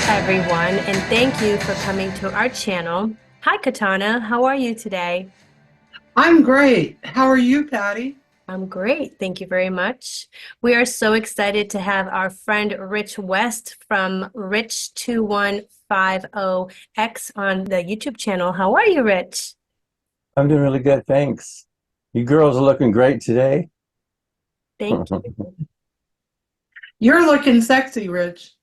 everyone, and thank you for coming to our channel. Hi, Katana. How are you today? I'm great. How are you, Patty? I'm great. Thank you very much. We are so excited to have our friend Rich West from Rich2150X on the YouTube channel. How are you, Rich? I'm doing really good, thanks. You girls are looking great today. Thank you. You're looking sexy, Rich.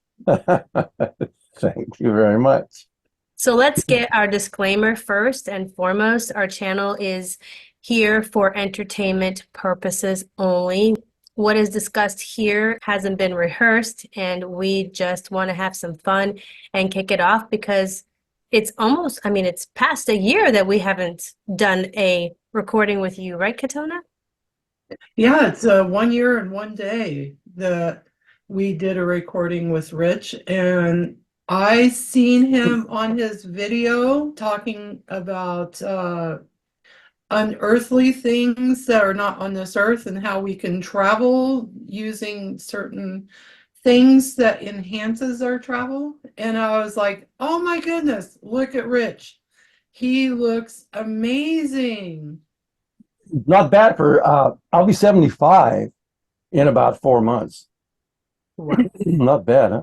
Thank you very much. So let's get our disclaimer first and foremost. Our channel is here for entertainment purposes only. What is discussed here hasn't been rehearsed, and we just want to have some fun and kick it off because it's almost, it's past a year that we haven't done a recording with you, right, Katona? Yeah, it's 1 year and 1 day that we did a recording with Rich, and I seen him on his video talking about unearthly things that are not on this earth and how we can travel using certain things that enhances our travel. And I was like, oh my goodness, look at Rich. He looks amazing. Not bad for, I'll be 75 in about 4 months. Wow. Not bad, huh?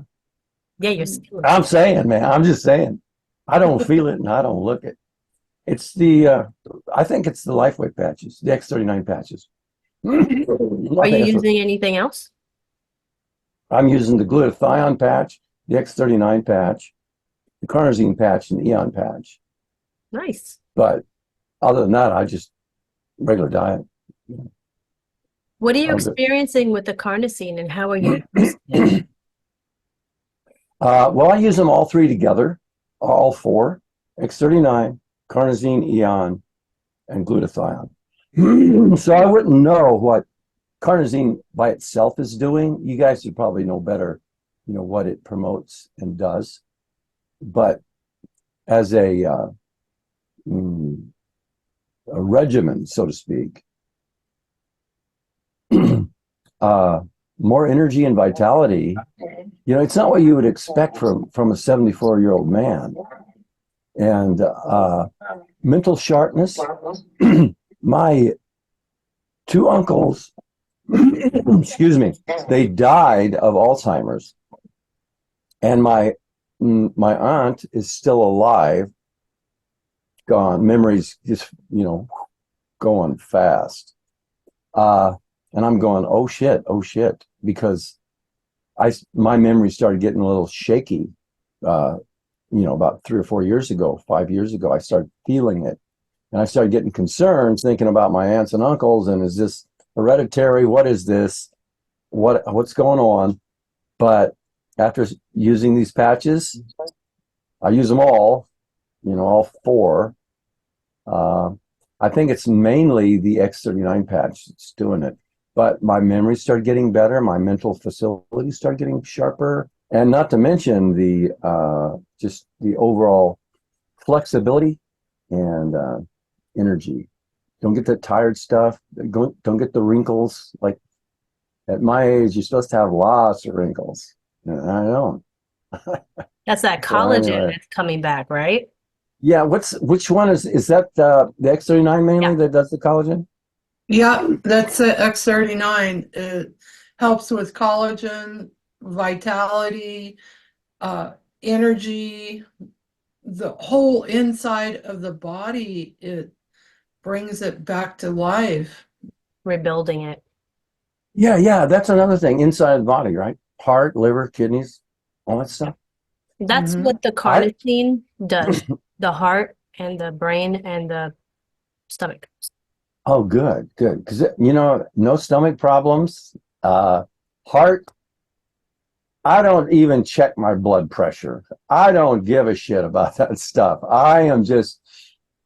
Yeah, you're still. I'm saying, man, I'm just saying. I don't feel it and I don't look it. It's I think it's the LifeWave patches, the X39 patches. I think Are you it's using anything else? I'm using the glutathione patch, the X39 patch, the carnosine patch, and the Eon patch. Nice. But other than that, I just regular diet. What are you All good. experiencing with the carnosine and how are you using it? Well, I use them all three together, all four, X39, carnosine, Eon, and glutathione. So I wouldn't know what carnosine by itself is doing. You guys would probably know better, what it promotes and does. But as a regimen, so to speak, more energy and vitality. It's not what you would expect from a 74-year-old man. And mental sharpness. My two uncles, excuse me, they died of Alzheimer's, and my aunt is still alive. Gone, memories just going fast. And I'm going, oh shit, because my memory started getting a little shaky. About 3 or 4 years ago, 5 years ago, I started feeling it, and I started getting concerned, thinking about my aunts and uncles, and is this hereditary? What is this? What's going on? But after using these patches, I use them all, all four. I think it's mainly the X39 patch that's doing it. But my memory started getting better. My mental facility started getting sharper. And not to mention just the overall flexibility and energy. Don't get the tired stuff. Don't get the wrinkles. Like at my age, you're supposed to have lots of wrinkles. And I don't. That's that So collagen anyway. that's coming back, right? Yeah, which one is that the X39 mainly Yeah. that does the collagen? Yeah, that's X39. It helps with collagen, vitality, energy, the whole inside of the body. It brings it back to life. Rebuilding it. Yeah, that's another thing inside the body, right? Heart, liver, kidneys, all that stuff. That's Hmm. what the I carnosine does. The heart and the brain and the stomach. Oh, good, because no stomach problems. Heart. I don't even check my blood pressure. I don't give a shit about that stuff. I am just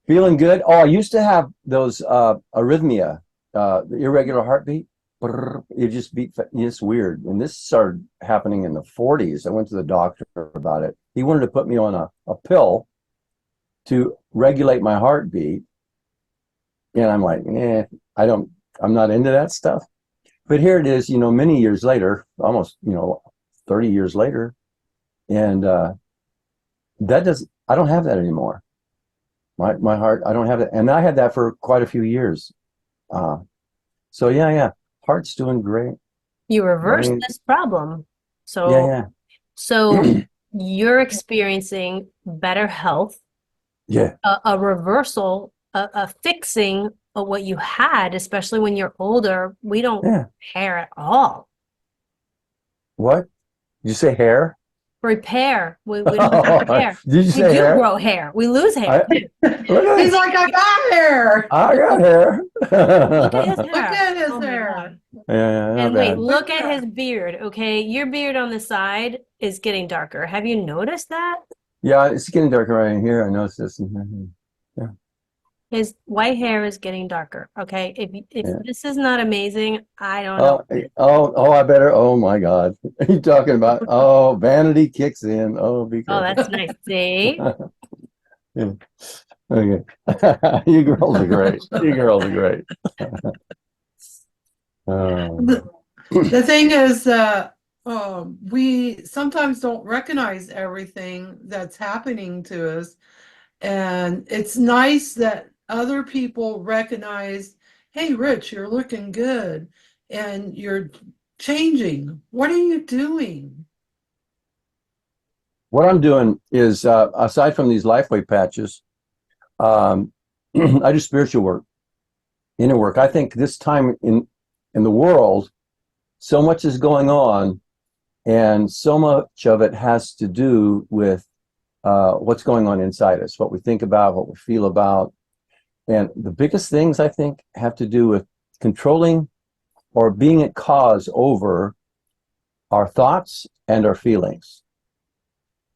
feeling good. Oh, I used to have those arrhythmia, the irregular heartbeat. It just beat. It's weird. And this started happening in the 40s. I went to the doctor about it. He wanted to put me on a pill to regulate my heartbeat. And I'm like, I'm not into that stuff. But here it is, many years later, almost, 30 years later. And I don't have that anymore. My heart, I don't have it. And I had that for quite a few years. Uh, so yeah. Heart's doing great. You reverse Brain, this problem. So, yeah. so you're experiencing better health, Yeah. a reversal, a fixing of what you had, especially when you're older. We don't Yeah. hair at all. What? Did you say hair? Repair. We don't have hair. Did you We say do hair? grow hair. We lose hair I too. look at He's this. like, I got hair. I got hair. Look at his Yeah, Look hair. at his Oh my hair. God. not And wait, bad. Look look at at his that. beard, okay? Your beard on the side is getting darker. Have you noticed that? Yeah, it's getting darker right in here. I noticed this. Yeah, His white hair is getting darker, okay? If yeah. this is not amazing, I don't know. Oh, I better. Oh my God. Are you talking about? Oh, vanity kicks in. Oh, be Oh, careful. that's nice. See? Yeah. Okay. You girls are great. You girls are great. The, Um, the thing is, we sometimes don't recognize everything that's happening to us. And it's nice that other people recognize, hey, Rich, you're looking good and you're changing. What are you doing? what I'm doing is, aside from these LifeWay patches, um, I do spiritual work, inner work. I think this time in the world, so much is going on, and so much of it has to do with what's going on inside us, what we think about, what we feel about. And the biggest things I think have to do with controlling or being at cause over our thoughts and our feelings.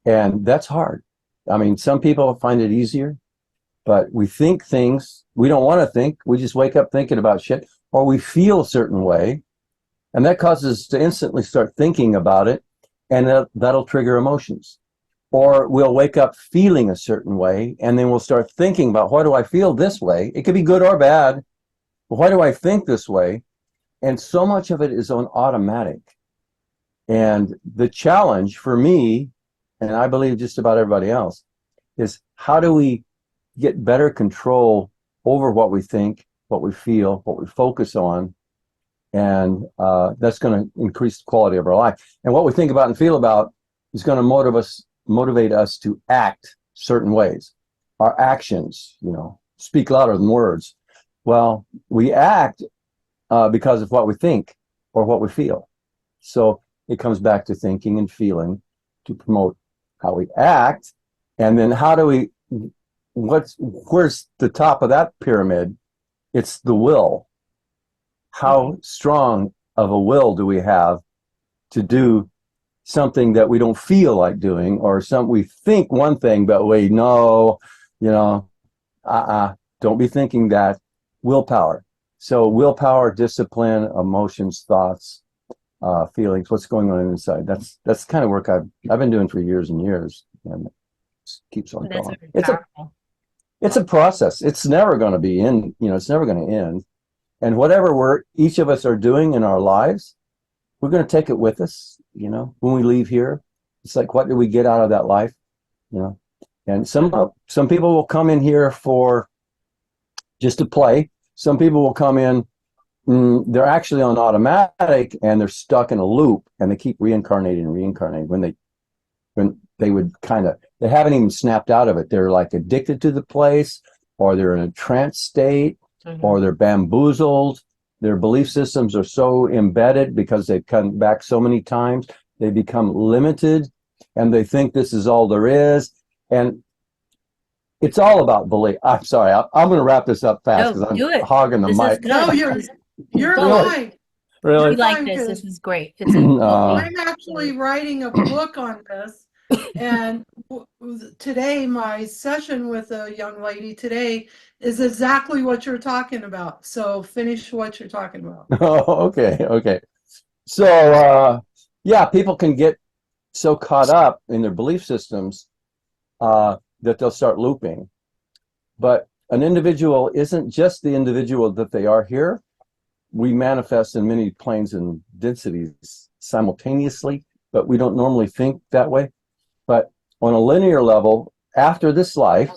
And that's hard. I mean, some people find it easier, but we think things we don't want to think. We just wake up thinking about shit, or we feel a certain way. And that causes us to instantly start thinking about it, and that'll trigger emotions. Or we'll wake up feeling a certain way, and then we'll start thinking about, why do I feel this way? It could be good or bad, but why do I think this way? And so much of it is on automatic. And the challenge for me, and I believe just about everybody else, is how do we get better control over what we think, what we feel, what we focus on, and that's going to increase the quality of our life. And what we think about and feel about is going to motivate us to act certain ways. Our actions, speak louder than words. Well, we act because of what we think or what we feel. So it comes back to thinking and feeling to promote how we act. And then how do we, where's the top of that pyramid? It's the will. How strong of a will do we have to do something that we don't feel like doing, or we think one thing, but we know, don't be thinking that. Willpower. So willpower, discipline, emotions, thoughts, feelings, what's going on inside. That's the kind of work I've been doing for years and years, and it keeps on That's going. very powerful. It's a process. It's never going to be it's never going to end. And whatever each of us are doing in our lives, we're going to take it with us, when we leave here. It's like, what do we get out of that life? And some people will come in here for just to play. Some people will come in, they're actually on automatic, and they're stuck in a loop, and they keep reincarnating and reincarnating when they would they haven't even snapped out of it. They're like addicted to the place, or they're in a trance state, or they're bamboozled. Their belief systems are so embedded because they've come back so many times. They become limited, and they think this is all there is. And it's all about belief. I'm sorry. I'm going to wrap this up fast No, because do I'm it. hogging the This is mic. good. No, you're Go. fine. Really? We like Fine, this. because This is great. It's a I'm actually writing a book on this. And today, my session with a young lady today is exactly what you're talking about. So finish what you're talking about. Oh, okay. So, yeah, people can get so caught up in their belief systems that they'll start looping. But an individual isn't just the individual that they are here. We manifest in many planes and densities simultaneously, but we don't normally think that way. But on a linear level, after this life,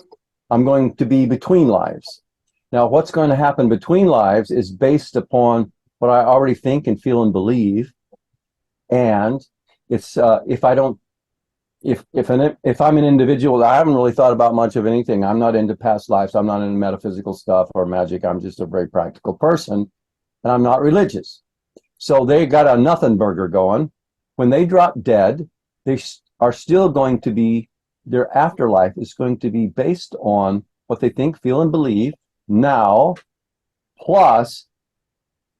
I'm going to be between lives. Now, what's going to happen between lives is based upon what I already think and feel and believe. And it's if I'm an individual, I haven't really thought about much of anything. I'm not into past lives. I'm not into metaphysical stuff or magic. I'm just a very practical person, and I'm not religious. So they got a nothing burger going. When they drop dead, they are still going to be, their afterlife is going to be based on what they think, feel, and believe now, plus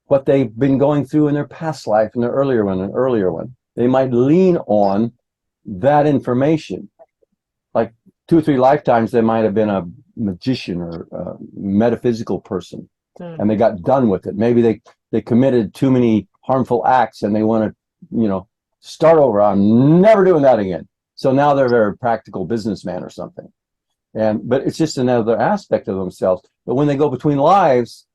what they've been going through in their past life, in their earlier one. They might lean on that information. Like 2 or 3 lifetimes, they might have been a magician or a metaphysical person, and they got done with it. Maybe they committed too many harmful acts, and they want to, start over. I'm never doing that again. So now they're a very practical businessman or something. But it's just another aspect of themselves. But when they go between lives,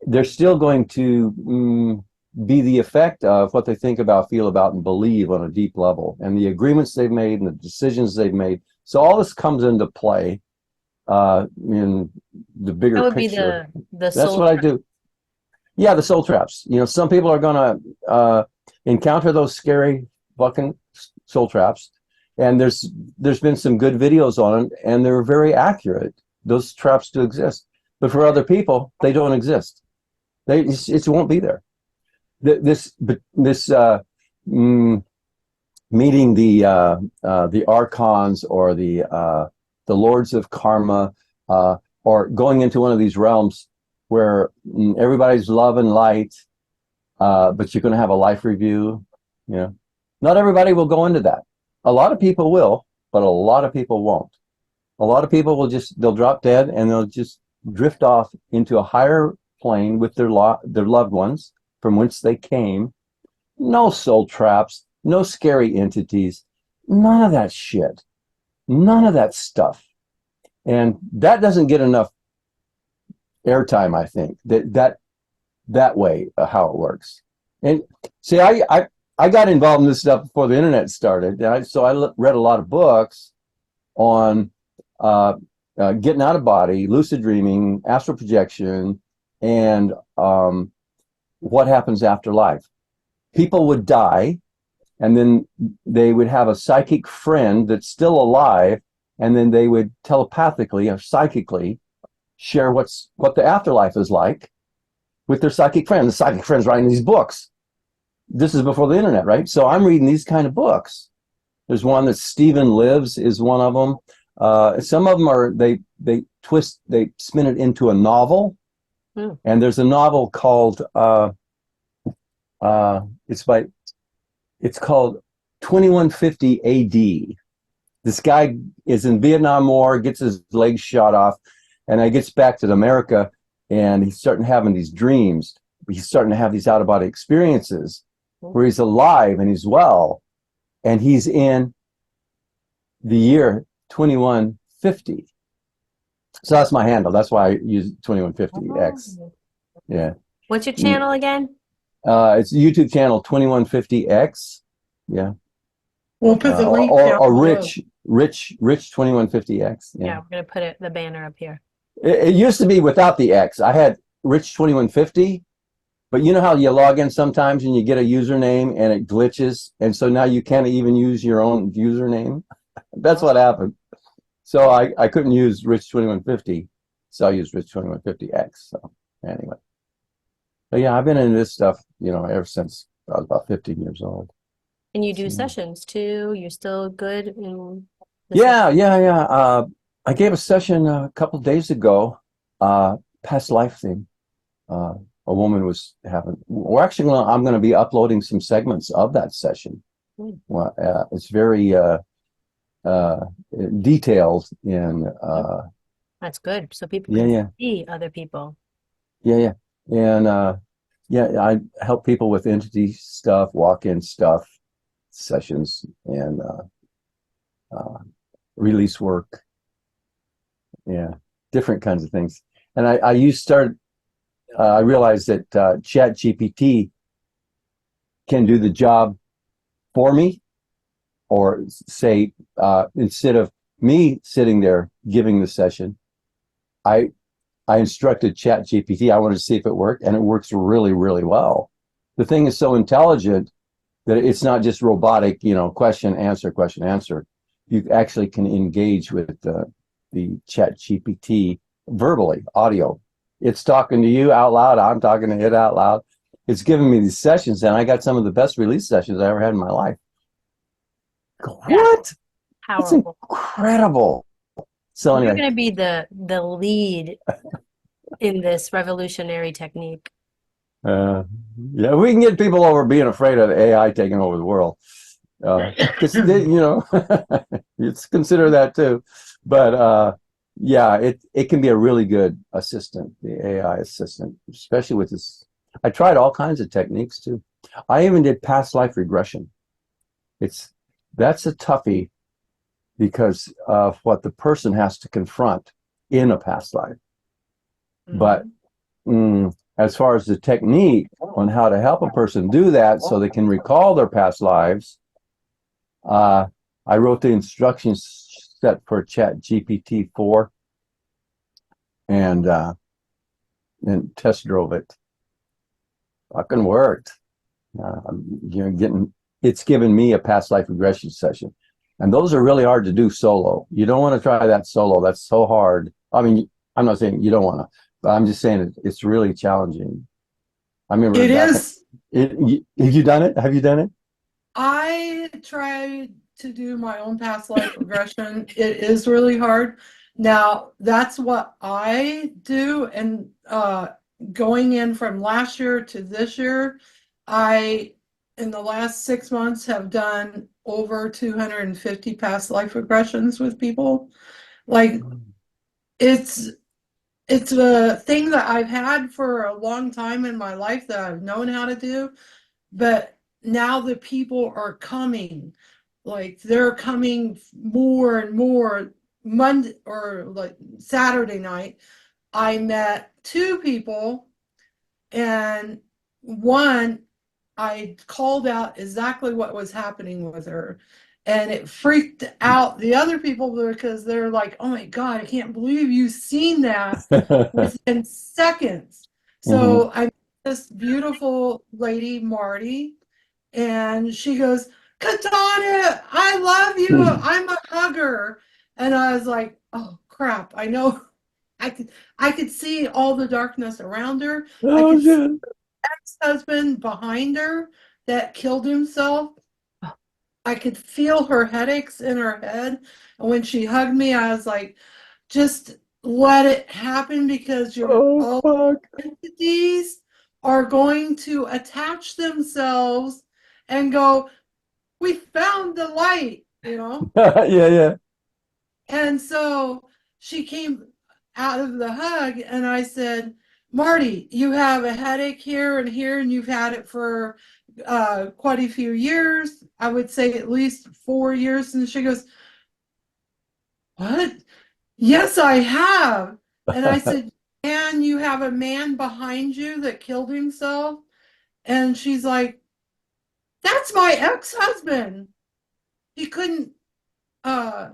they're still going to be the effect of what they think about, feel about, and believe on a deep level, and the agreements they've made and the decisions they've made. So all this comes into play in the bigger That would picture. be the That's soul what I do. Yeah, the soul traps. Some people are going to encounter those scary fucking soul traps, and there's been some good videos on it, and they're very accurate. Those traps do exist, but for other people, they don't exist. It won't be there. This meeting the archons or the lords of karma, or going into one of these realms where everybody's love and light, but you're going to have a life review. Not everybody will go into that. A lot of people will, but a lot of people won't. A lot of people they'll drop dead, and they'll just drift off into a higher plane with their loved ones from whence they came. No soul traps, no scary entities, none of that shit, none of that stuff. And that doesn't get enough airtime, I think, that way, how it works. And see, I got involved in this stuff before the internet started. So I read a lot of books on getting out of body, lucid dreaming, astral projection, and what happens after life. People would die, and then they would have a psychic friend that's still alive, and then they would telepathically or psychically share what the afterlife is like with their psychic friend. The psychic friend's writing these books. This is before the internet, right? So I'm reading these kind of books. There's one that Stephen Lives is one of them. Some of them are, they spin it into a novel. And there's a novel called it's called 2150 AD. This guy is in Vietnam War, gets his legs shot off, and he gets back to America, and he's starting having these dreams. He's starting to have these out-of-body experiences where he's alive and he's well, and he's in the year 2150. So that's my handle. That's why I use 2150X. Yeah. What's your channel again? It's a YouTube channel, 2150X. Yeah. We'll put the link or down below. Rich 2150X. Yeah, we're gonna put the banner up here. It used to be without the X. I had Rich 2150, but you know how you log in sometimes and you get a username and it glitches, and so now you can't even use your own username. That's what happened. So I couldn't use Rich 2150, so I used Rich 2150X. So anyway, but yeah, I've been into this stuff, ever since I was about 15 years old. And you do sessions too. You're still good in Yeah. I gave a session a couple of days ago, past life thing. A woman was having. I'm going to be uploading some segments of that session. Well, it's very detailed in. That's good, so people can see other people. Yeah, and I help people with entity stuff, walk-in stuff, sessions, and release work. Yeah, different kinds of things. And I realized that ChatGPT can do the job for me. or say, instead of me sitting there giving the session, I instructed Chat GPT. I wanted to see if it worked, and it works really, really well. The thing is so intelligent that it's not just robotic, question, answer, question, answer. You actually can engage with the Chat GPT verbally, audio. It's talking to you out loud. I'm talking to it out loud. It's giving me these sessions, and I got some of the best release sessions I ever had in my life. What? That's Powerful. incredible. So You're anyway, going to be the lead in this revolutionary technique. yeah, we can get people over being afraid of AI taking over the world. Because it's consider that too. But yeah, it can be a really good assistant, the AI assistant, especially with this. I tried all kinds of techniques too. I even did past life regression. That's a toughie because of what the person has to confront in a past life. But as far as the technique on how to help a person do that so they can recall their past lives, I wrote the instructions set for Chat GPT-4 and test drove it. Fucking worked. It's given me a past life regression session. And those are really hard to do solo. You don't want to try that solo. That's so hard. I mean, I'm not saying you don't want to, but I'm just saying it's really challenging. I remember It is. Have you done it? Have you done it? I tried to do my own past life regression. It is really hard. Now, that's what I do. And going in from last year to this year, in the last 6 months, have done over 250 past life regressions with people. Like, it's a thing that I've had for a long time in my life that I've known how to do, but now the people are coming, like they're coming more and more. Monday or like Saturday night, I met two people, and one, I called out exactly what was happening with her, and it freaked out the other people because they're like, oh my God, I can't believe you've seen that within seconds. Mhm. So I met this beautiful lady, Marty, and she goes, Katana, I love you. I'm a hugger. And I was like, oh crap, I know. I could see all the darkness around her. I Oh could see shit. ex-husband behind her that killed himself. I could feel her headaches in her head. And when she hugged me, I was like, just let it happen, because Oh all fuck. entities are going to attach themselves and go, we found the light. Yeah, yeah. And so she came out of the hug, and I said, Marty, you have a headache here and here, and you've had it for quite a few years. I would say at least 4 years. And she goes, what? Yes, I have. And I said, and you have a man behind you that killed himself? And she's like, that's my ex-husband. He couldn't uh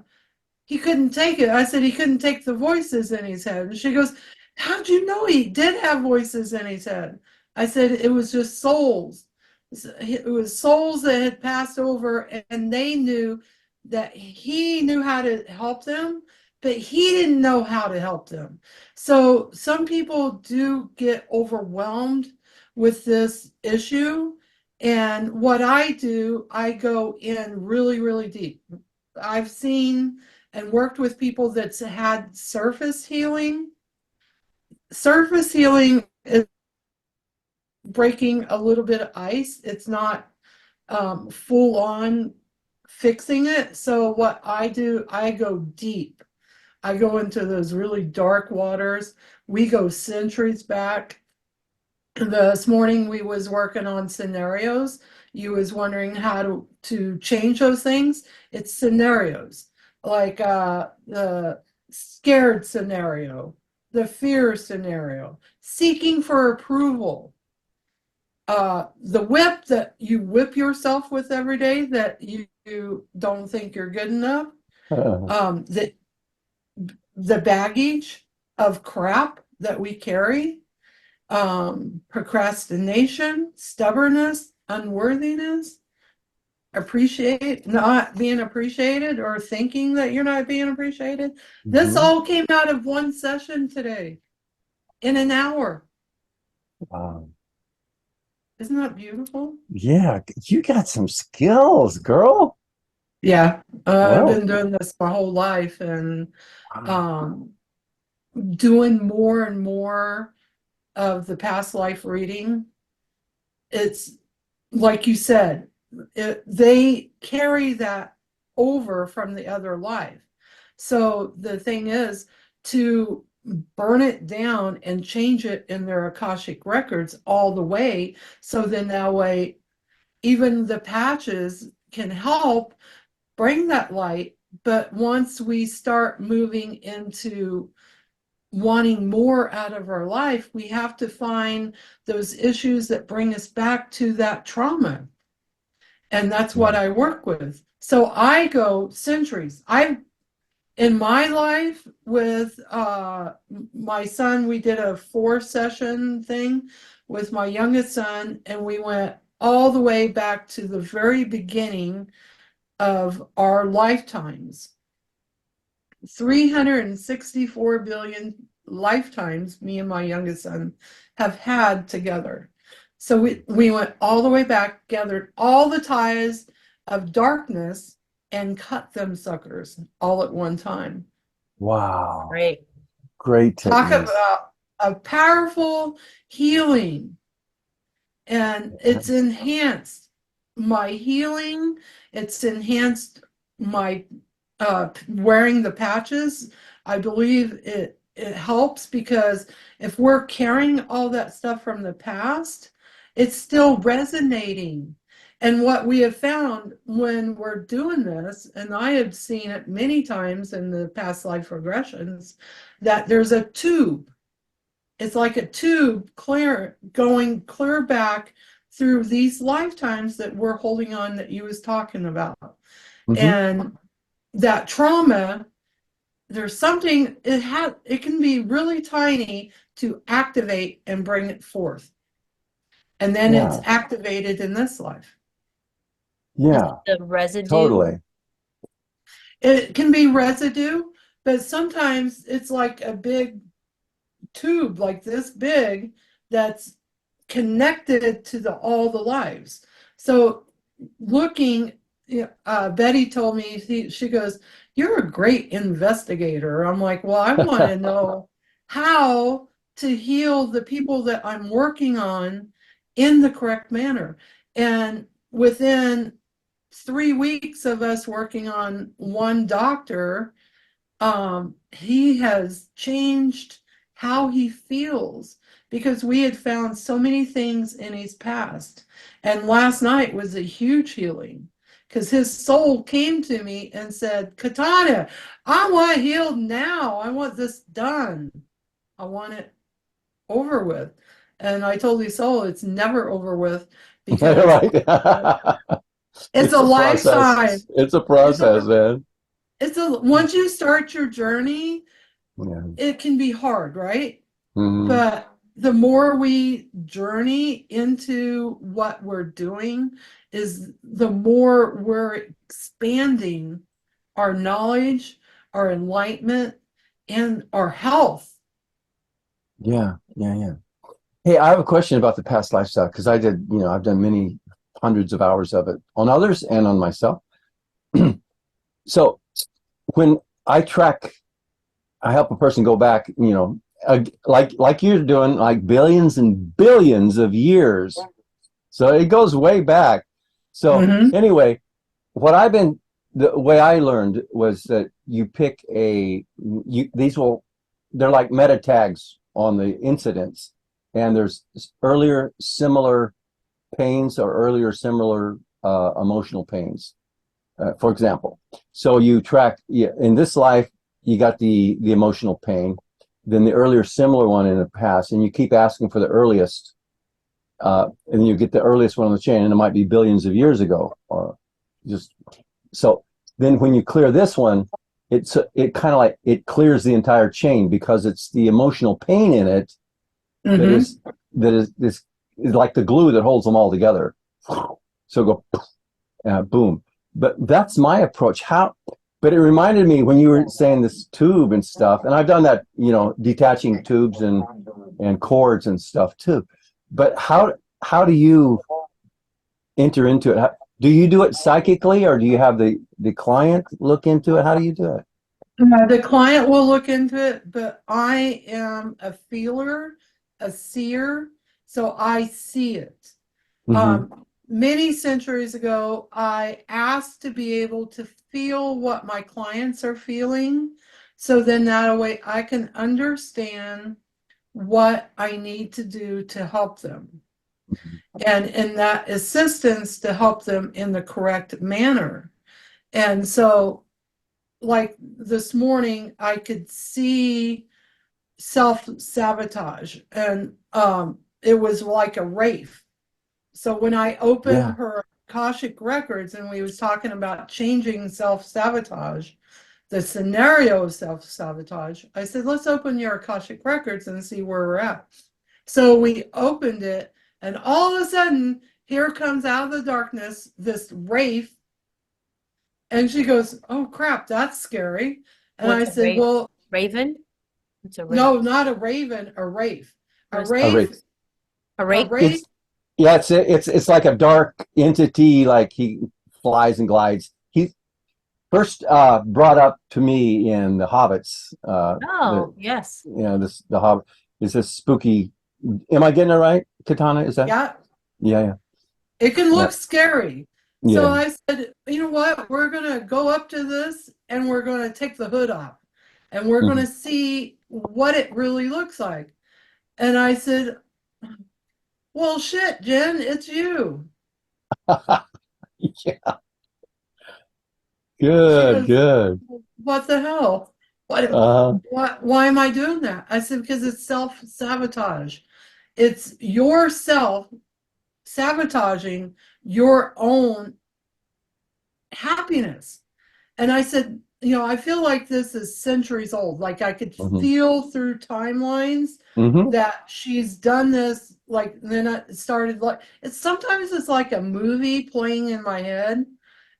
he couldn't take it. I said he couldn't take the voices in his head. And she goes, how'd you know he did have voices in his head? I said it was just souls. It was souls that had passed over, and they knew that he knew how to help them, but he didn't know how to help them. So some people do get overwhelmed with this issue. And what I do, I go in really, really deep. I've seen and worked with people that's had surface healing. Surface healing is breaking a little bit of ice. It's not full on fixing it. So what I do, I go deep. I go into those really dark waters. We go centuries back. This morning we was working on scenarios. You was wondering how to change those things. It's scenarios, like the scared scenario, the fear scenario, seeking for approval. the whip that you whip yourself with every day that you don't think you're good enough, the baggage of crap that we carry, procrastination, stubbornness, unworthiness, not being appreciated or thinking that you're not being appreciated. This all came out of one session today in an hour. Wow. Isn't that beautiful? Yeah, you got some skills, girl. Yeah, I've Well, been doing this my whole life, and wow. doing more and more of the past life reading. It's like you said, they carry that over from the other life. So the thing is to burn it down and change it in their Akashic records all the way. So then that way, even the patches can help bring that light. But once we start moving into wanting more out of our life, we have to find those issues that bring us back to that trauma. And that's what I work with. So I go centuries. I've in my life with my son, we did a 4-session thing with my youngest son, and we went all the way back to the very beginning of our lifetimes. 364 billion lifetimes me and my youngest son have had together. So we went all the way back, gathered all the ties of darkness and cut them suckers all at one time. Wow. Great. Great Talk technique. about a powerful healing, and it's enhanced my healing. It's enhanced my wearing the patches. I believe it helps, because if we're carrying all that stuff from the past, it's still resonating. And what we have found when we're doing this, and I have seen it many times in the past life regressions, that there's a tube. It's like a tube going clear back through these lifetimes that we're holding on, that you was talking about. And that trauma, there's something, it can be really tiny to activate and bring it forth. And then it's Yeah. activated in this life. Yeah, The residue. totally. It can be residue, but sometimes it's like a big tube, like this big, that's connected to all the lives. So looking, Betty told me, she goes, "You're a great investigator." I'm like, well, I want to know how to heal the people that I'm working on in the correct manner. And within 3 weeks of us working on one doctor, he has changed how he feels, because we had found so many things in his past. And last night was a huge healing, because his soul came to me and said, "Katana, I want healed now. I want this done. I want it over with." And I told his soul it's never over with, because Right. it's a lifetime. It's a process, man. Once you start your journey, Yeah. it can be hard, right? Mhm. But the more we journey into what we're doing, is the more we're expanding our knowledge, our enlightenment, and our health. Yeah, yeah, yeah. Hey, I have a question about the past lifestyle, because I've done many hundreds of hours of it on others and on myself. So when I help a person go back, like you're doing, like billions and billions of years. So it goes way back. So Mhm. anyway, the way I learned was that you pick they're like meta tags on the incidents, and there's earlier similar pains or earlier similar emotional pains. For example, so you track, in this life, you got the emotional pain, then the earlier similar one in the past, and you keep asking for the earliest and you get the earliest one on the chain, and it might be billions of years ago, or just so. Then when you clear this one, it kind of like it clears the entire chain because it's the emotional pain in it that Mm-hmm. is like the glue that holds them all together. So go boom. But that's my approach. But it reminded me when you were saying this tube and stuff, and I've done that, detaching tubes and cords and stuff too. But how do you enter into it? Do you do it psychically, or do you have the client look into it? How do you do it? The client will look into it, but I am a feeler, a seer, so I see it. Mm-hmm. Many centuries ago, I asked to be able to feel what my clients are feeling, so then that way I can understand what I need to do to help them. And in that assistance to help them in the correct manner. And so, like this morning, I could see self-sabotage, and it was like a wraith. So when I opened Yeah. her Akashic records and we was talking about changing self-sabotage, the scenario of self-sabotage, I said, let's open your Akashic records and see where we're at. So we opened it, and all of a sudden, here comes out of the darkness this wraith, and she goes, oh crap, that's scary. And I What's a said, well, raven? It's a no, not a raven, a wraith. A A wraith, rake. a a rake. wraith. It's Yeah, it's like a dark entity, like he flies and glides. He first brought up to me in the Hobbits. Oh, yes. The Hobbit is this spooky. Am I getting it right? Katana, is that? Yeah, Yeah, it can yeah, look scary. So yeah. I said, you know what? We're going to go up to this and we're going to take the hood off and we're going Mhm. to see what it really looks like. And I said, well, shit, Jen, it's you. Yeah, She good, goes, good. what the hell? Uh, Why am I doing that? I said, because it's self-sabotage. It's yourself sabotaging your own happiness. And I said, I feel like this is centuries old. Like I could mhm, feel through timelines mhm, that she's done this. Like then it started like it's like a movie playing in my head,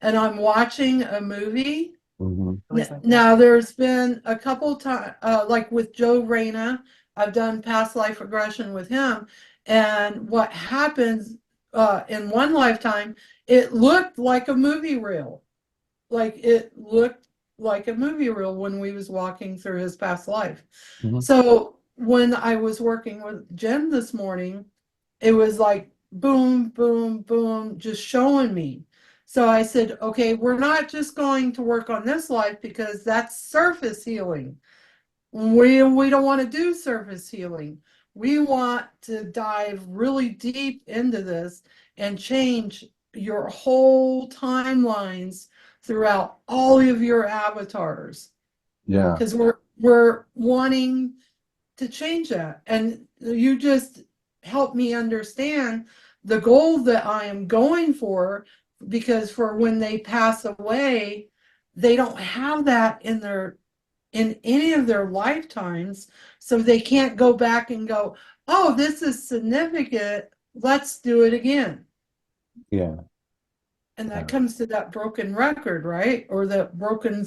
and I'm watching a movie. mhm. Now there's been a couple times, like with Joe Reyna, I've done past life regression with him, and what happens in one lifetime, it looked like a movie reel, like it looked like a movie reel when we was walking through his past life. Mhm. So when I was working with Jen this morning, it was like boom, boom, boom, just showing me. So I said, okay, we're not just going to work on this life because that's surface healing. We don't want to do surface healing. We want to dive really deep into this and change your whole timelines throughout all of your avatars, Yeah, because we're wanting to change that. And you just help me understand the goal that I am going for, because for when they pass away, they don't have that in any of their lifetimes, so they can't go back and go, oh, this is significant, let's do it again. yeah, And that yeah. comes to that broken record, right? Or the broken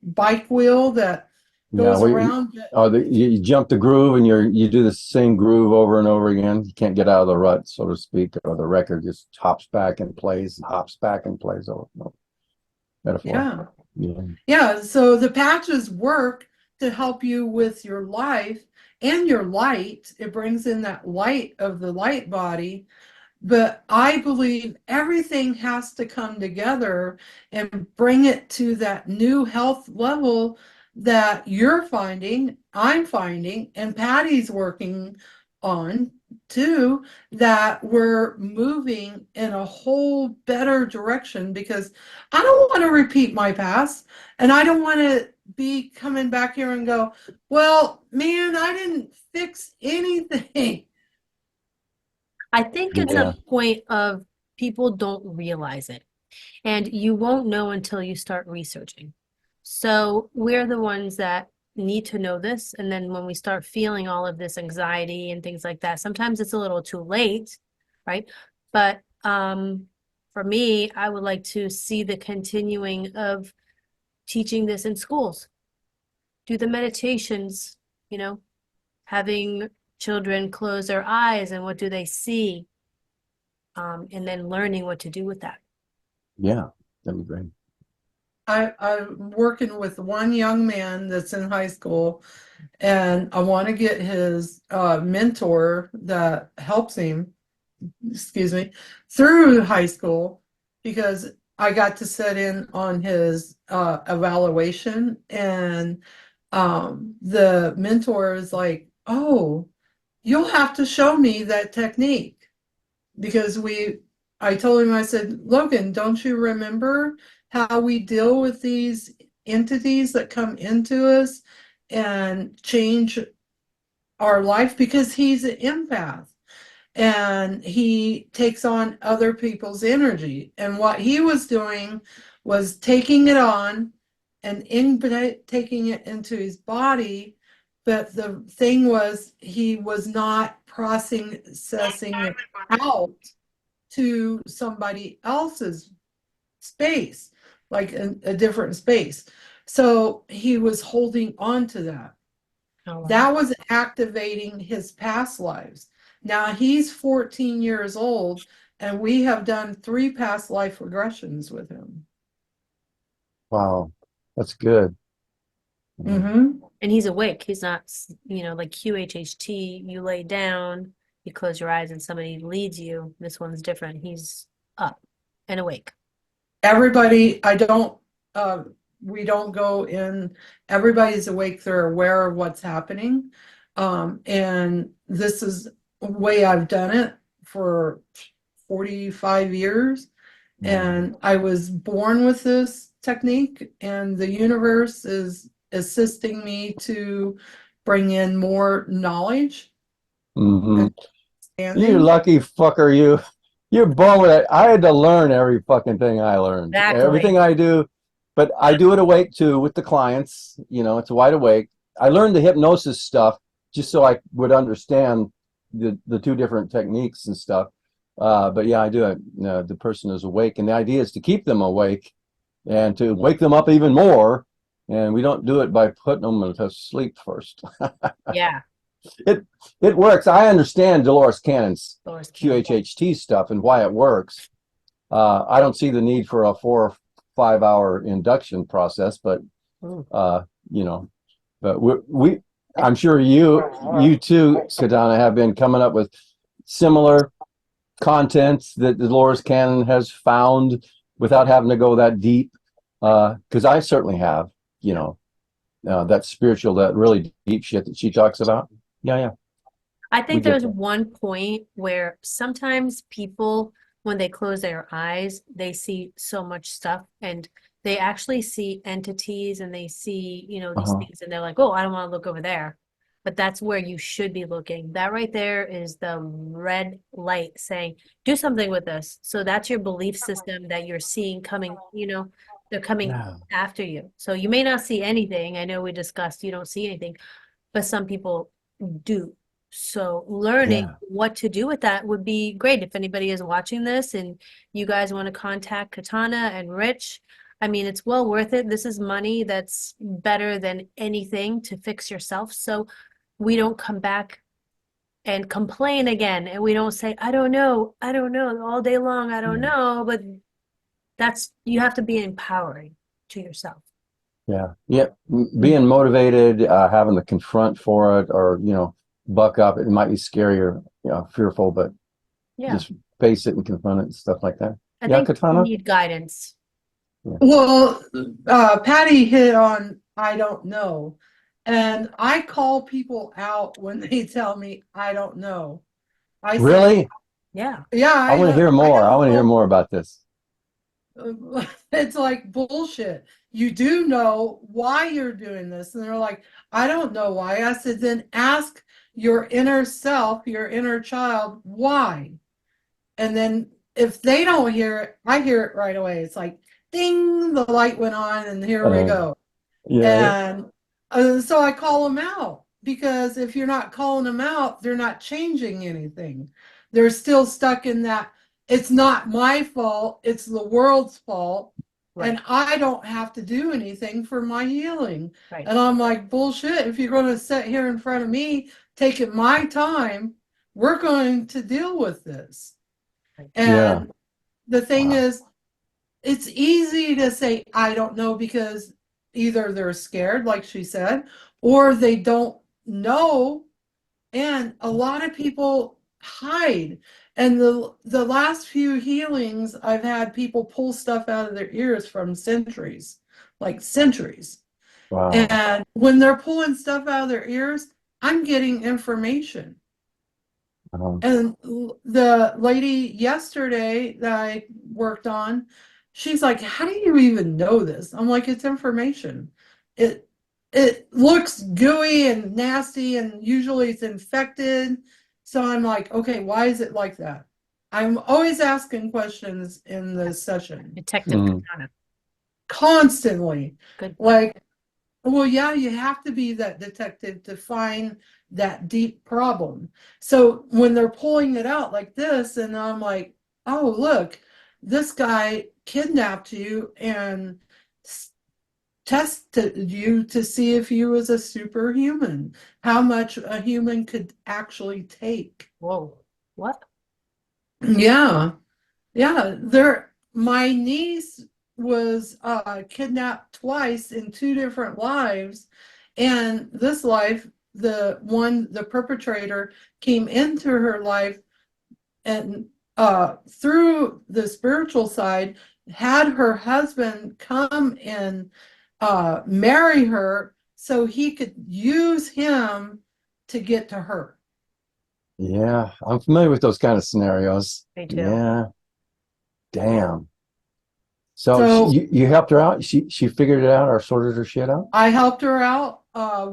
bike wheel that Yeah, goes well, around. you jump the groove and you do the same groove over and over again. You can't get out of the rut, so to speak, or the record just hops back and plays, hops back and plays. Oh, no, metaphor. Yeah. Yeah, Yeah, so the patches work to help you with your life and your light. It brings in that light of the light body. But I believe everything has to come together and bring it to that new health level that you're finding, I'm finding, and Patty's working on too, that we're moving in a whole better direction, because I don't want to repeat my past, and I don't want to be coming back here and go, well, man, I didn't fix anything. I think it's Yeah. a point of people don't realize it. And you won't know until you start researching. So we're the ones that need to know this. And then when we start feeling all of this anxiety and things like that, sometimes it's a little too late, right? But for me, I would like to see the continuing of teaching this in schools. Do the meditations, you know, having children close their eyes and what do they see, and then learning what to do with that. Yeah. That'd be great. I'm working with one young man that's in high school, and I want to get his mentor that helps him, excuse me, through high school, because I got to sit in on his evaluation, and the mentor is like, "Oh, you'll have to show me that technique." Because I told him, I said, "Logan, don't you remember how we deal with these entities that come into us and change our life?" Because he's an empath and he takes on other people's energy. And what he was doing was taking it on and taking it into his body. But the thing was, he was not processing it out to somebody else's space, like a different space. So he was holding on to that. Oh, wow. That was activating his past lives. Now he's 14 years old, and we have done 3 past life regressions with him. Wow. That's good. Mm-hmm. And he's awake. He's not, like QHHT, you lay down, you close your eyes and somebody leads you. This one's different. He's up and awake. Everybody, we don't go in, everybody's awake, they're aware of what's happening. And this is the way I've done it for 45 years. And I was born with this technique, and the universe is assisting me to bring in more knowledge Mm-hmm. and You understanding. lucky fucker, you. You're born with it. I had to learn every fucking thing I learned. Everything Exactly. I do, but I do it awake too with the clients. It's wide awake. I learned the hypnosis stuff just so I would understand the two different techniques and stuff. But yeah, I do it. The person is awake, and the idea is to keep them awake and to wake them up even more. And we don't do it by putting them to sleep first. Yeah. It works. I understand Dolores Cannon's Doors can. QHHT stuff and why it works. I don't see the need for a 4 or 5 hour induction process, but Ooh. uh, you know, but I'm sure you too, Katana, have been coming up with similar content that Dolores Cannon has found without having to go that deep. Because I certainly have, that spiritual, that really deep shit that she talks about. Yeah, yeah, I we think get there's that. one point where sometimes people, when they close their eyes, they see so much stuff and they actually see entities and they see, these Uh-huh. things and they're like, oh, I don't want to look over there. But that's where you should be looking. That right there is the red light saying, do something with this. So that's your belief system that you're seeing coming, they're coming Yeah, after you. So you may not see anything. I know we discussed you don't see anything, but some people do. So learning yeah, what to do with that would be great. If anybody is watching this and you guys want to contact Katana and Rich, I mean, it's well worth it. This is money that's better than anything to fix yourself. So we don't come back and complain again. And we don't say, I don't know, all day long, I don't yeah, know. But you have to be empowering to yourself. yeah, yeah. Being motivated, having to confront for it, or buck up. It might be scary or fearful, but Yeah. just face it and confront it and stuff like that. I Yeah, think you Katana. need guidance. Yeah. Well, Patty hit on I don't know. And I call people out when they tell me I don't know. I say, Really? Yeah. yeah, I want to hear I more. I don't want to hear know. more about this. It's like bullshit. You do know why you're doing this. And they're like, I don't know why. I said, then ask your inner self, your inner child, why? And then if they don't hear it, I hear it right away. It's like, ding, the light went on, and here we go. Yeah. And so I call them out, because if you're not calling them out, they're not changing anything. They're still stuck in that it's not my fault, it's the world's fault. Right. And I don't have to do anything for my healing. Right. And I'm like, bullshit. If you're going to sit here in front of me, taking my time, we're going to deal with this. And Yeah. the thing Wow. is, it's easy to say, I don't know, because either they're scared, like she said, or they don't know. And a lot of people hide. And the last few healings, I've had people pull stuff out of their ears from centuries, like centuries. Wow. And when they're pulling stuff out of their ears, I'm getting information. Uh-huh. And the lady yesterday that I worked on, she's like, how do you even know this? I'm like, it's information. It it looks gooey and nasty, and usually it's infected. So I'm like, okay, why is it like that? I'm always asking questions in the session. Detective Katana. Constantly. Good. Like, well, yeah, you have to be that detective to find that deep problem. So when they're pulling it out like this, and I'm like, oh, look, this guy kidnapped you and tested you to see if you was a superhuman, how much a human could actually take. Whoa. What? Yeah. Yeah, my niece was kidnapped twice in two different lives. And this life, the perpetrator came into her life, and through the spiritual side, had her husband come and marry her so he could use him to get to her. Yeah. I'm familiar with those kind of scenarios. Me too. Yeah. Damn. So So you helped her out? She figured it out or sorted her shit out? I helped her out.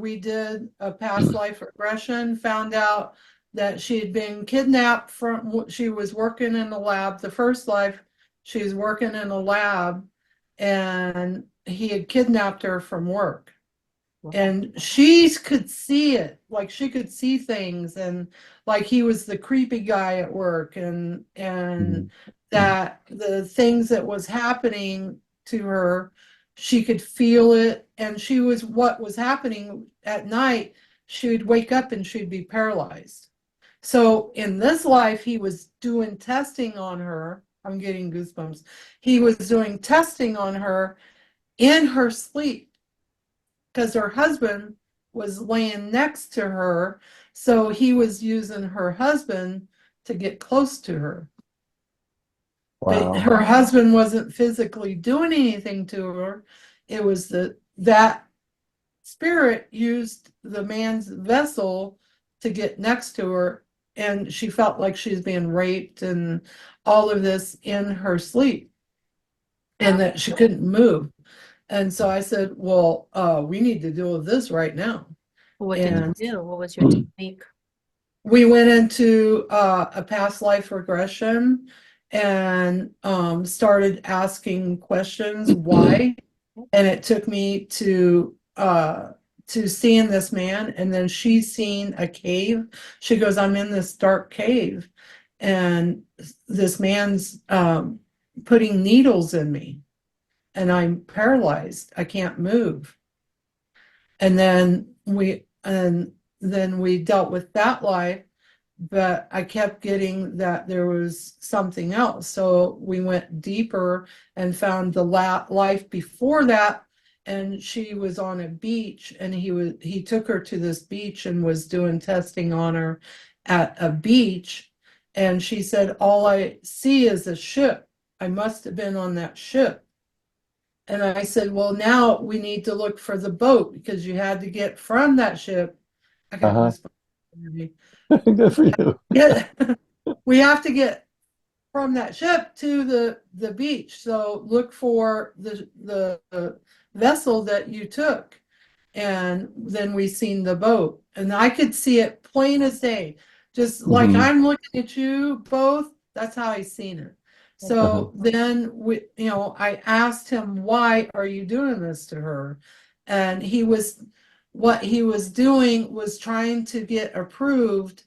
We did a past life regression, found out that she had been kidnapped from, she was working in the lab. The first life, she was working in a lab, and he had kidnapped her from work. And she could see it, like she could see things, and like he was the creepy guy at work, and that the things that was happening to her, she could feel it, and she was, what was happening at night, she would wake up and she'd be paralyzed. So in this life, he was doing testing on her. I'm getting goosebumps. He was doing testing on her in her sleep, because her husband was laying next to her. So he was using her husband to get close to her. But Wow. her husband wasn't physically doing anything to her. It was that spirit used the man's vessel to get next to her. And she felt like she's being raped and all of this in her sleep, and that she couldn't move. And so I said, well, we need to deal with this right now. What did you And do? What was your technique? we went into a past life regression, and started asking questions, why? And it took me to seeing this man, and then she's seen a cave. She goes, I'm in this dark cave, and this man's putting needles in me, and I'm paralyzed. I can't move. And then we dealt with that life, but I kept getting that there was something else. So we went deeper and found the life before that. And she was on a beach, and he took her to this beach and was doing testing on her at a beach. And she said, all I see is a ship. I must have been on that ship. And I said, well, now we need to look for the boat, because you had to get from that ship. I got Uh-huh. goosebumps. Good for you. Yeah, we have to get from that ship to the beach. So look for the vessel that you took. And then we seen the boat. And I could see it plain as day. Just like Hmm. I'm looking at you both, that's how I seen it. Uh-huh. So then I asked him, why are you doing this to her? And what he was doing was trying to get approved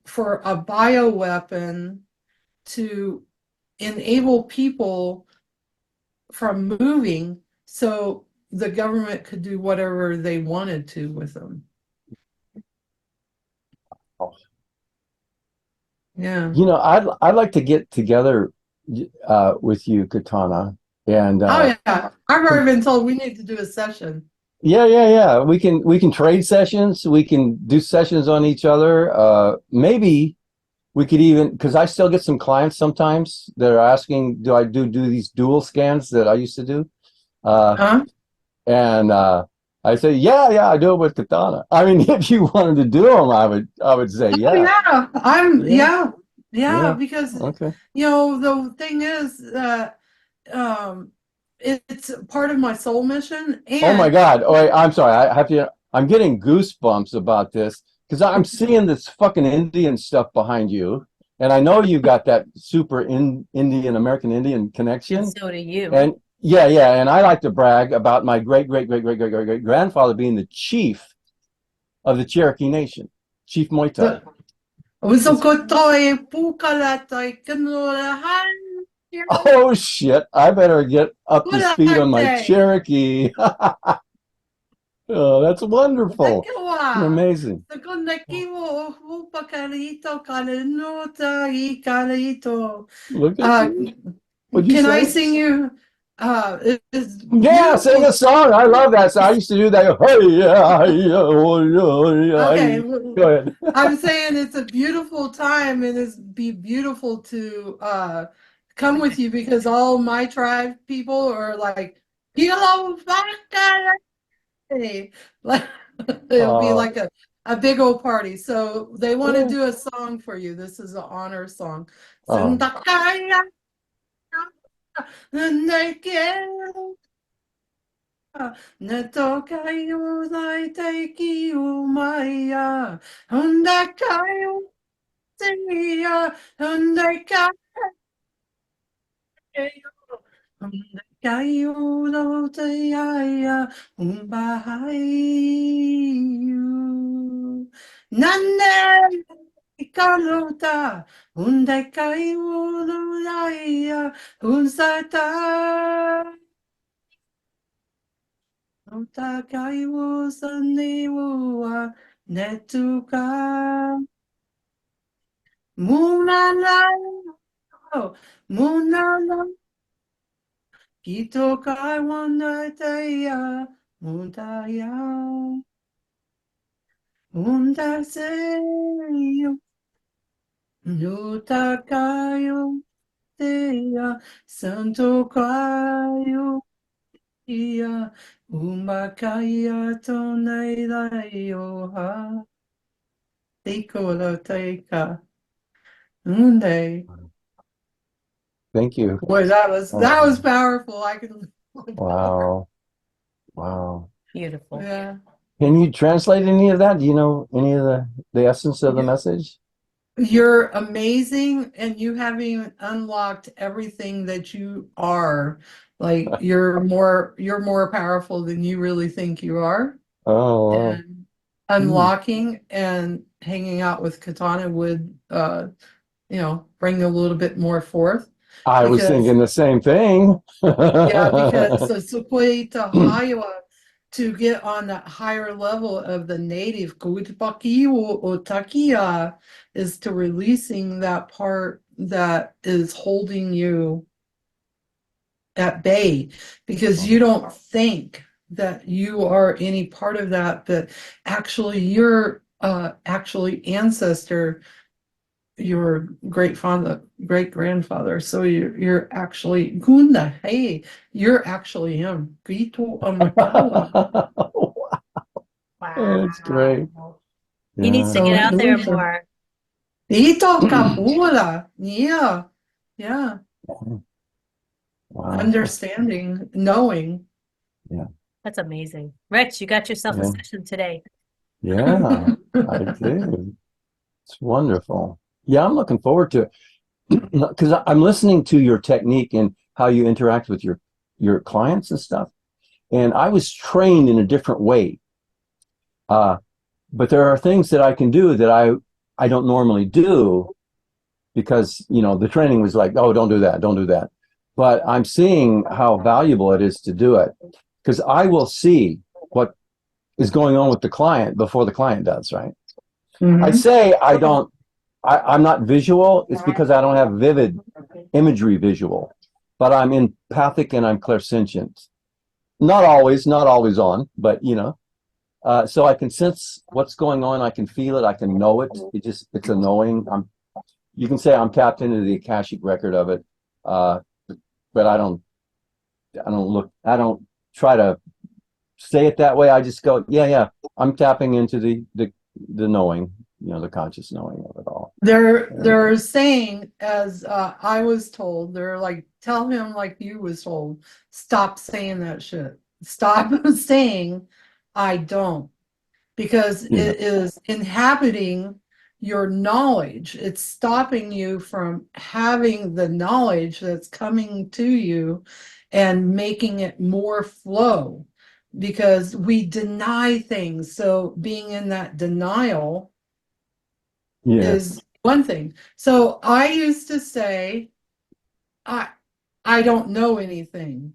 for a bioweapon to enable people from moving so the government could do whatever they wanted to with them. Yeah. You know, I'd like to get together with you, Katana, and Oh yeah. I've already been told we need to do a session. yeah. We can trade sessions. We can do sessions on each other. Maybe we could even, because I still get some clients sometimes that are asking, do I do these dual scans that I used to do? Uh, Huh? and I say, yeah, I do it with Katana. I mean, if you wanted to do them, I would say, Oh yeah, yeah. yeah, Yeah, yeah. because Okay. the thing is that um it's part of my soul mission Oh my and God. Oh, wait, I'm sorry. I have to. I'm getting goosebumps about this because I'm seeing this fucking Indian stuff behind you, and I know you got that super Indian American Indian And connection. so do you. And yeah, and I like to brag about my great grandfather being the chief of the Cherokee Nation, Chief Muay Thai. the It's, Usokotoy pukalatoy kanulahan oh shit! I better get up to speed on my kulate. Cherokee. Oh, that's wonderful. Nakawa. Amazing. So kung nakiwo upakalito kalinota ikalito. Look at Uh, you. What'd you can I say? sing you? It's Yeah, sing beautiful. a song. I love that. So I used to do that. Hey, yeah, oh, Okay, yeah. Go ahead. I'm saying it's a beautiful time and it's be beautiful to come with you because all my tribe people are like, "Hello, Baka." Like it'll be Uh, like a big old party. So they want to yeah. do a song for you. This is an honor song. Oh. Sundakaya, Naked. Natokayo daiteki umaya, Hundakayo seya, Hundakayo, Hundakayo lotaya, Umbahayu. Nande ikalota, Hundakayo lotaya, Unsata. Otakai wo Sunday wo wa netuka munala munala kito kai wanda teya mundaya munda seyo nutakayo teya santo kayo iya umakaya tonai yo ha Tiko lo teika. Unde. Thank you. Boy, that was Oh, powerful. I can. wow. Wow. Beautiful. Yeah. Can you translate any of that? Do you know any of the essence of the message? You're amazing, and you haven't unlocked everything that you are. Like you're more powerful than you really think you are. Oh, wow. And Hmm. unlocking and hanging out with Katana would bring a little bit more forth I was because thinking the same thing. yeah, because the Sukweta Haiwa to get on that higher level of the native Kutupaki or Takia is to releasing that part that is holding you at bay because you don't think that you are any part of that, but actually you're actually ancestor your great grandfather. So you're actually Gunda. Hey, you're actually him. Gito Amakawa. That's great. Wow. He needs to Yeah. get So out there more. Ito Kapula. Yeah. Yeah. Wow. Understanding, knowing. Yeah. That's amazing. Rich, you got yourself a Yeah. session today. Yeah, I do. It's wonderful. Yeah, I'm looking forward to it because I'm listening to your technique and how you interact with your clients and stuff. And I was trained in a different way. Uh, but there are things that I can do that I don't normally do because, the training was like, oh, don't do that, don't do that. But I'm seeing how valuable it is to do it because I will see what is going on with the client before the client does, right? I Mhm. say I'm not visual. It's because I don't have vivid imagery visual, but I'm empathic and I'm clairsentient. Not always on, but so I can sense what's going on. I can feel it. I can know it. It's a knowing. You can say I'm tapped into the Akashic record of it, uh, but I don't try to say it that way. I just go, yeah, yeah. I'm tapping into the knowing, the conscious knowing of it all. They're saying, as I was told, they're like, tell him like you was told, stop saying that shit. Stop saying I don't, because Yeah, it is inhabiting your knowledge. It's stopping you from having the knowledge that's coming to you and making it more flow, because we deny things. So being in that denial yeah. is one thing. So I used to say, I I don't know anything.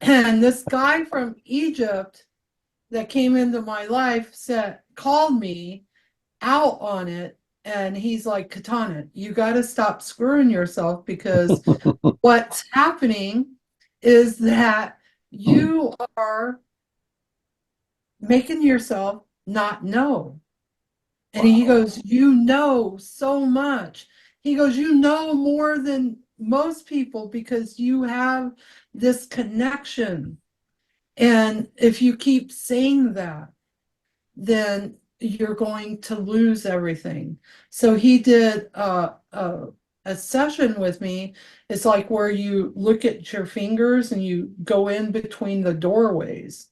And this guy from Egypt that came into my life called me out on it. And he's like, Katana, you got to stop screwing yourself, because what's happening is that you are making yourself not know. And he Wow. goes, you know so much. He goes, you know more than most people because you have this connection. And if you keep saying that, then you're going to lose everything. So he did a session with me. It's like where you look at your fingers and you go in between the doorways.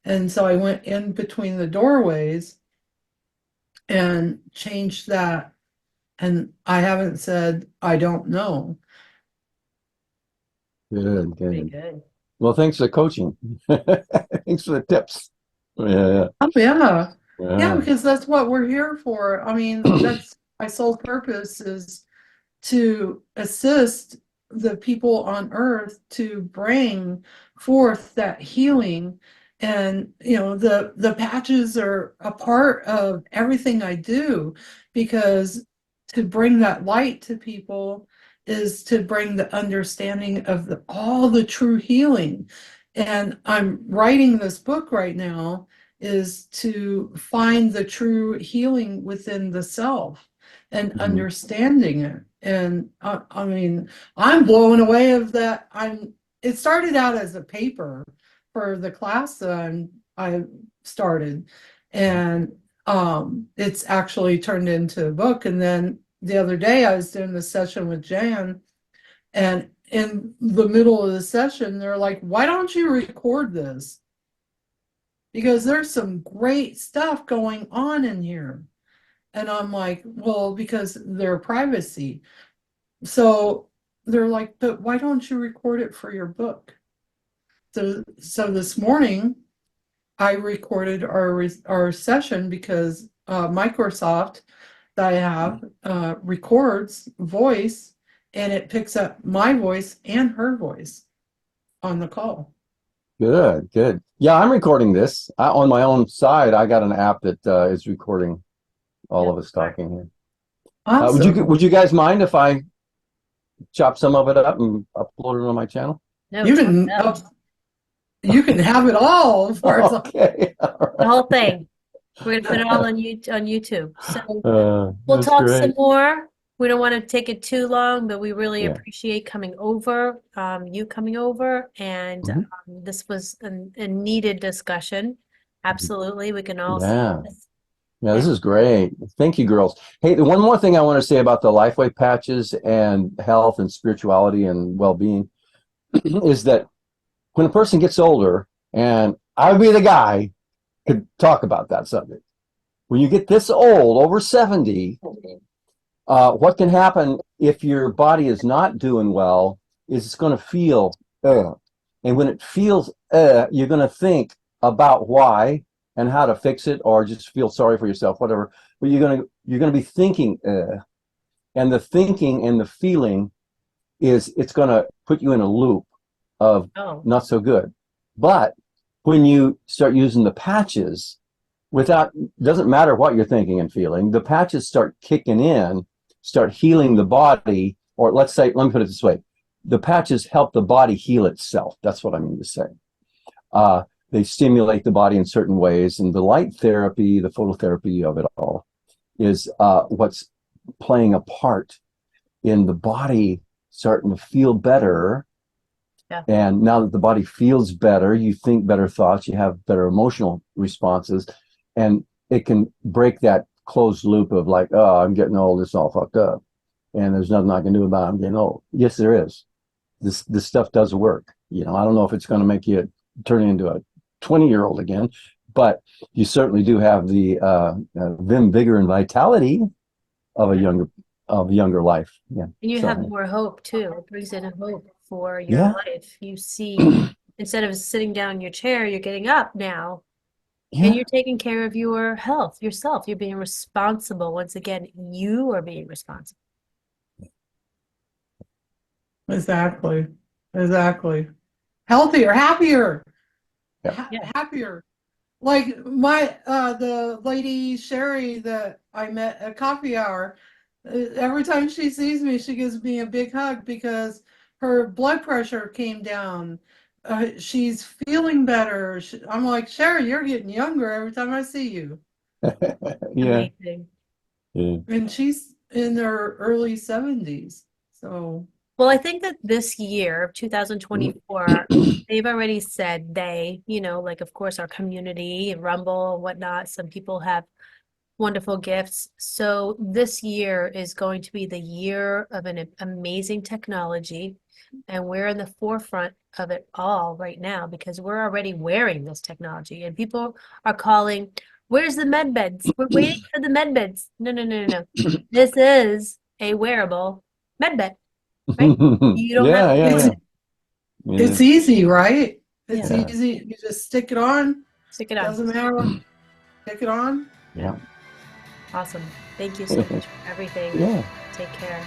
And so I went in between the doorways and changed that. And I haven't said I don't know. Good, Pretty good. good. Well, thanks for the coaching. Thanks for the tips. Yeah, Oh, yeah. Yeah, yeah. because that's what we're here for. I mean, that's my sole purpose, is to assist the people on earth to bring forth that healing. And the patches are a part of everything I do, because to bring that light to people is to bring the understanding of all the true healing. And I'm writing this book right now, is to find the true healing within the self and Mhm. understanding it. And I mean, I'm blown away of that. It started out as a paper for the class that I started, and it's actually turned into a book. And then the other day I was doing the session with Jan, and in the middle of the session they're like, why don't you record this, because there's some great stuff going on in here. And I'm like, well, because their privacy. So they're like, but why don't you record it for your book? So this morning I recorded our session, because Microsoft that I have records voice, and it picks up my voice and her voice on the call. Good, good. Yeah, I'm recording this on my own side. I got an app that is recording all Yeah. of us talking here. Awesome. Would you guys mind if I chop some of it up and upload it on my channel? No, You chop can it up. you can have it all as far as Okay, all The whole right. thing. We're gonna put it all on YouTube. So we'll That's talk some great. more. We don't want to take it too long, but we really Yeah. appreciate coming over, you coming over, and Mhm. this was a needed discussion. Absolutely, we can all see Yeah. this. Yeah, this And is great. Thank you, girls. Hey, the one more thing I want to say about the LifeWave patches and health and spirituality and well-being is that when a person gets older, and I would be the guy could talk about that subject. when you get this old, over 70, what can happen if your body is not doing well is it's going to feel, and when it feels, you're going to think about why and how to fix it, or just feel sorry for yourself, whatever. But you're going to be thinking, and the thinking and the feeling it's going to put you in a loop of not so good. But when you start using the patches, doesn't matter what you're thinking and feeling, the patches start kicking in, start healing the body, or let me put it this way, the patches help the body heal itself. That's what I mean to say. They stimulate the body in certain ways, and the light therapy, the phototherapy of it all, is what's playing a part in the body starting to feel better. Yeah. And now that the body feels better, you think better thoughts, you have better emotional responses, and it can break that closed loop of like, oh, I'm getting old, it's all fucked up, and there's nothing I can do about it, I'm getting old. Yes, there is. This stuff does work. I don't know if it's going to make you turn into a 20-year-old again, but you certainly do have the vim, vigor, and vitality of a younger life. Yeah. And you So, have more hope too. It brings in hope for your yeah. life. You see, instead of sitting down in your chair, you're getting up now. Yeah. And you're taking care of your health, yourself. You're being responsible. Once again, you are being responsible. Exactly. Exactly. Healthier, happier, Yeah. happier. Like the lady Sherry that I met at coffee hour, every time she sees me, she gives me a big hug because her blood pressure came down. She's feeling better. I'm like, Sherry, you're getting younger every time I see you. Yeah. Amazing. Yeah. And she's in her early 70s. So, Well, I think that this year, 2024, they've already said like, of course, our community and Rumble and whatnot, some people have wonderful gifts. So this year is going to be the year of an amazing technology, and we're in the forefront of it all right now because we're already wearing this technology, and people are calling, "Where's the med beds? We're waiting for the med beds." No, no, no, no, no. This is a wearable med bed, right? You don't have Yeah, to yeah, use yeah. it. it's easy, right? It's Yeah, Yeah. easy. You just stick it on. stick it on. Doesn't matter. Stick it on. Yeah. Awesome. Thank you so much for everything. Yeah. Take care.